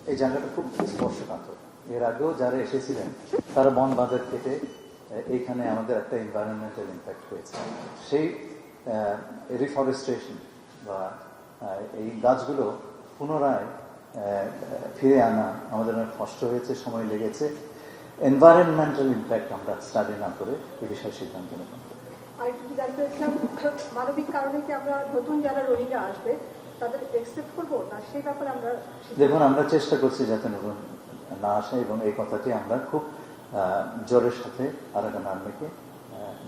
এই জায়গাটা খুব স্পর্শকাতর। এর আগেও যারা এসেছিলেন তারা বন বাজার কেটে এইখানে আমাদের একটা এনভায়রনমেন্টাল ইম্প্যাক্ট হয়েছে। সেই রিফরেস্টেশন বা এই গাছগুলো পুনরায় ফিরে আনা আমাদের অনেক কষ্ট হয়েছে, সময় লেগেছে। এনভায়রনমেন্টাল ইম্প্যাক্ট আমরা স্টাডি না করে এ বিষয়ে সিদ্ধান্ত নেব। আরেকটু জানতে চাইছিলাম, মানবিক কারণে কি আমরা নতুন যারা রোহিঙ্গা আসবে তাদের একসেপ্ট করবো না, সেই ব্যাপারে আমরা দেখুন, আমরা চেষ্টা করছি যাতে নতুন না আসে, এবং এই কথাটি আমরা খুব জোরের সাথে আরাকান আর্মিকে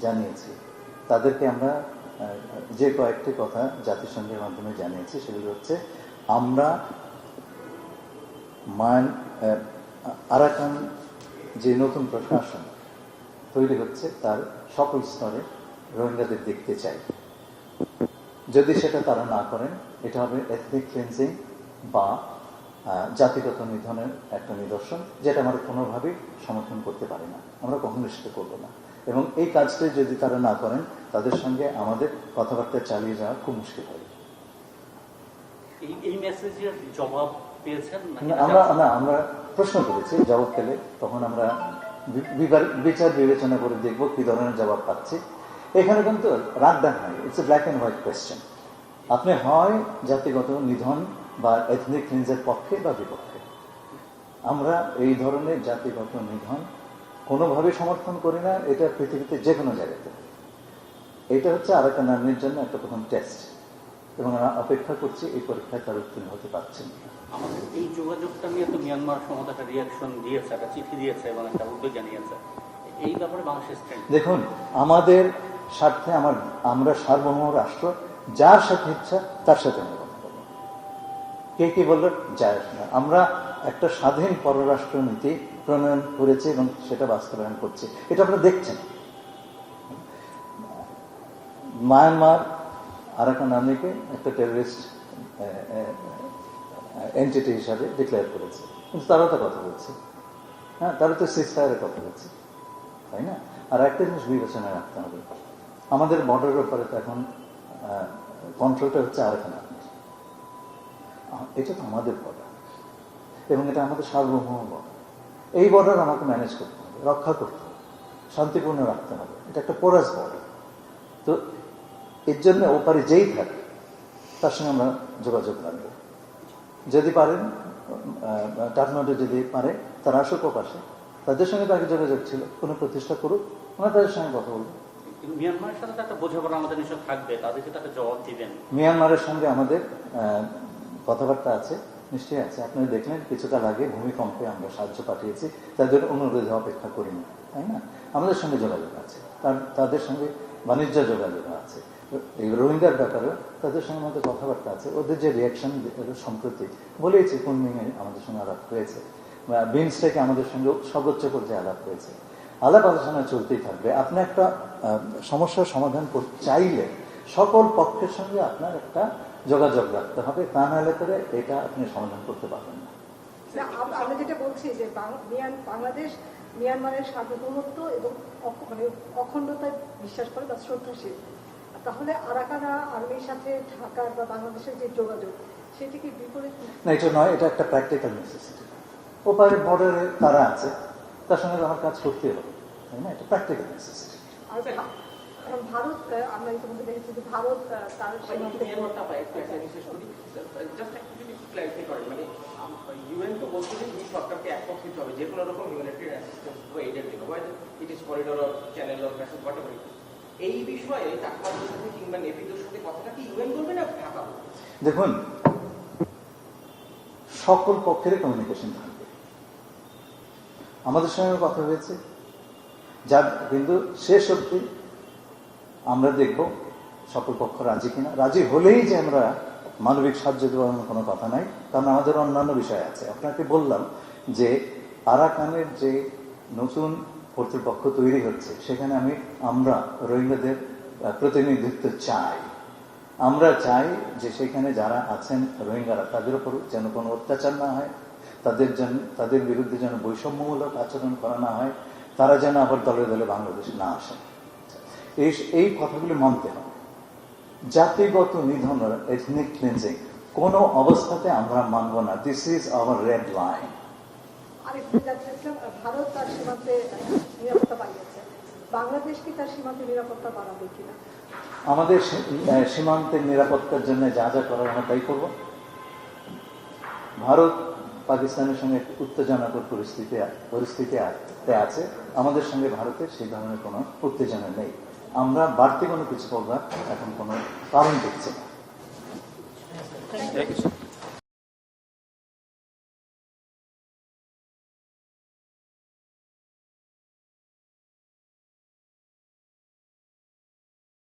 জানিয়েছি। তাদেরকে আমরা যে কয়েকটি কথা জাতিসংঘের মাধ্যমে জানিয়েছি, সেগুলো হচ্ছে আমরা আরাকান যে নতুন প্রশাসন তৈরি হচ্ছে তার সকল স্তরে রোহিঙ্গাদের দেখতে চাই। যদি সেটা তারা না করেন, এটা হবে এথনিক ক্লিনজিং বা জাতিগত নিধনের একটা নিদর্শন, যেটা আমরা কোনোভাবেই সমর্থন করতে পারি না, আমরা কখনো সেটা করবো না। এবং এই কাজটি যদি তারা না করেন, তাদের সঙ্গে আমাদের কথাবার্তা চালিয়ে যাওয়া খুব মুশকিল হবে। এই মেসেজের জবাব পেয়েছেন? আমরা প্রশ্ন করেছি, জবাব পেলে তখন আমরা বিচার বিবেচনা করে দেখবো কি ধরনের জবাব পাচ্ছি। এখানে কিন্তু রাগদান হয়, it's a black and white question. আপনি হয় জাতিগত নিধন বা এথনিক ক্লিনজের পক্ষে বা বিপক্ষে। আমরা এই ধরনের জাতিগত নিধন কোনোভাবে সমর্থন করি না, এটা পৃথিবীতে যে কোনো জায়গাতে। এটা হচ্ছে আরাকান আর্মির জন্য একটা প্রথম টেস্ট, এবং আমরা অপেক্ষা করছি এই পরীক্ষায় তার উত্তীর্ণ হতে পারছেন। আমাদের এই যোগাযোগটা নিয়ে তো মিয়ানমার সময় একটা রিয়াকশন দিয়েছে, একটা চিঠি দিয়েছে এবং একটা উদ্যোগ জানিয়েছে। এই ব্যাপারে বাংলাদেশের স্ট্যান্ড? দেখুন, আমাদের স্বার্থে আমরা সার্বভৌম রাষ্ট্র, যার সাথে ইচ্ছা তার সাথে আমরা কথা বলবো। কে কি বলল যায় না। আমরা একটা স্বাধীন পররাষ্ট্র নীতি প্রণয়ন করেছি এবং সেটা বাস্তবায়ন করছি, এটা আপনারা দেখছেন। মায়ানমার আরাকান আর্মিকে একটা টেররিস্ট এন্টিটি হিসাবে ডিক্লেয়ার করেছে, কিন্তু তারাও তো কথা বলছে। হ্যাঁ, তারা তো সিজফায়ারের কথা বলছে, তাই না? আর একটা জিনিস বিবেচনায় রাখতে হবে, আমাদের বর্ডারের ব্যাপারে তো এখন কন্ট্রোলটা হচ্ছে আরাকান আর্মির। এটা তো আমাদের বর্ডার, এবং এটা আমাদের সার্বভৌম বর্ডার। এই বর্ডার আমাকে ম্যানেজ করতে হবে, রক্ষা করতে হবে, শান্তিপূর্ণ রাখতে হবে। এটা একটা পোরাস বর্ডার। তো এর জন্য ওপারে যেই থাকে তার সঙ্গে আমরা যোগাযোগ রাখবো। যদি পারেন, কাঠমান্ডু যদি পারে, তারা আসুক পাশে, তাদের সঙ্গে তাকে যোগাযোগ ছিল, কোনো প্রতিষ্ঠা করুক, আমরা তাদের সঙ্গে কথা বলবো। মিয়ানমারের সাথে একটা বোঝাপড়া আমাদের নিশ্চয় থাকবে, তাদেরকে তাকে জবাব দিবেন। মিয়ানমারের সঙ্গে আমাদের কথাবার্তা আছে, নিশ্চয়ই আছে। আপনারা দেখলেন কিছুকাল আগে ভূমিকম্পে আমরা সাহায্য পাঠিয়েছি, তাদের অনুরোধে অপেক্ষা করিনি, তাই না? আমাদের সঙ্গে যোগাযোগ আছে, তাদের সঙ্গে বাণিজ্য যোগাযোগ আছে। এই রোহিঙ্গার ব্যাপারে তাদের সঙ্গে আমাদের কথাবার্তা আছে। ওদের যে রিয়াকশন সম্প্রতি বলেছি, কুনমিংয়ে আমাদের সঙ্গে আলাপ হয়েছে, বিমস্টেকে আমাদের সঙ্গে সর্বোচ্চ পর্যায়ে আলাপ হয়েছে। আলাপ আলোচনা চলতেই থাকবে। আপনি একটা সমস্যার সমাধান করতে চাইলে সকল পক্ষের সঙ্গে আপনার একটা যোগাযোগ রাখতে হবে, তা নাহলে করে এটা আপনি সমাধান করতে পারবেন না। আমরা যেটা বলছি যে বাংলাদেশ মিয়ানমারের সার্বভৌমত্ব এবং অখণ্ডতায় বিশ্বাস করে বা শ্রদ্ধাশীল, তাহলে আরাকান আর্মির সাথে ঢাকার বা বাংলাদেশের যে যোগাযোগ, সেটি কি বিপরীত? না, এটা নয়, এটা একটা প্র্যাকটিক্যাল নেসেসিটি। ওপারে বর্ডারে তারা আছে, তার সঙ্গে আমার কাজ করতে হবে, তাই না? এটা প্র্যাকটিক্যাল নেসেসিটি। ভারত, আমরা ইতিমধ্যে দেখেছি যে ভারত তার ইউএন তো বলছে যে দুই সরকারকে একমত হতে হবে যে কোনো রকম হিউম্যানিটারি অ্যাসিস্ট্যান্স বা এইডের জন্য, it is corridor or channel or passage whatever. এই বিষয়ে কাঠমান্ডুর সাথে কিংবা নেপিদোর সাথে কথাটা কি ইউএন বলবে না ঢাকা? দেখুন, সকল পক্ষের কমিউনিকেশন থাকবে। আমাদের সঙ্গে কথা হয়েছে, যার কিন্তু শেষ অবধি আমরা দেখব সকল পক্ষ রাজি কিনা। রাজি হলেই যে আমরা মানবিক সাহায্য দেওয়ার কোনো কথা নাই, কারণ আমাদের অন্যান্য বিষয় আছে। আপনাকে বললাম যে আরাকানের যে নতুন কর্তৃপক্ষ তৈরি হচ্ছে, সেখানে আমরা রোহিঙ্গাদের প্রতিনিধিত্ব চাই। আমরা চাই যে সেখানে যারা আছেন রোহিঙ্গারা, তাদের উপর যেন কোনো অত্যাচার না হয়, তাদের বিরুদ্ধে যেন বৈষম্যমূলক আচরণ করা না হয়, তারা যেন আবার দলে দলে বাংলাদেশে না আসে। এই কথাগুলি মানতে হবে। জাতিগত নিধন, এথনিক ক্লিনজিং কোনো অবস্থাতে আমরা মানব না। This is our red line. আরেকটু যাচ্ছিলাম, ভারত তার সীমান্তে নিরাপত্তা বাড়িয়েছে, বাংলাদেশ কি তার সীমান্তে নিরাপত্তা বাড়াবে কিনা? আমাদের সীমান্তের নিরাপত্তার জন্য যা যা করার আমরা তাই করব। ভারত পাকিস্তানের সঙ্গে উত্তেজনাকর পরিস্থিতি আছে, আমাদের সঙ্গে ভারতের সেই ধরনের কোনো উত্তেজনা নেই। আমরা বাড়তি কোনো কিছু করবার এখন কোনো কারণ দেখছি না।